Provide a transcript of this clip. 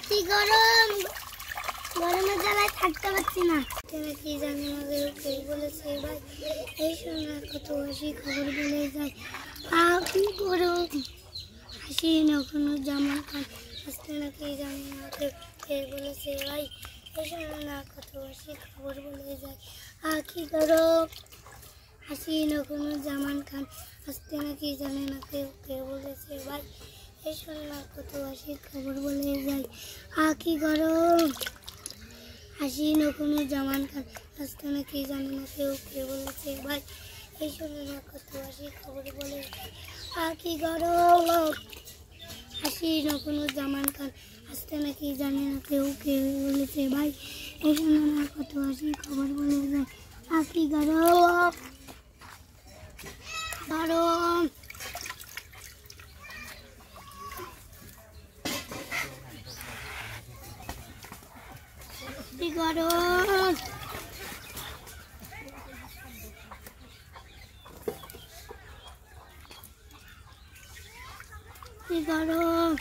কি গরম, গরমের জ্বালায় থাকতে পারছি না। কি জানি না কে বলেছে ভাই, এই শোনার কত হাসি খবর বলে যায়। কি গরম, হাসি নখনো জামান খান আসতে নাকি জানি না কে বলেছে ভাই, এই শোনার কত হাসি খবর বলে যায়। কি গরম, হাসি নখনো জামান খান আসতে নাকি জানে না কে বলেছে ভাই, এই শোনার কত হাসি খবর বলে যায়। কি গরম, হাসি নখনো জামান খান আসতে নাকি জানে না কে বলেছে ভাই, এই শোনার কত হাসি খবর বলে যায়। কি গরম, হাসি নখনো জামান খান আসতে নাকি জানে না কে বলেছে ভাই, এই শোনার কত হাসি খবর বলে যায়। কি গরম, গরম, কি গরম, কি গরম।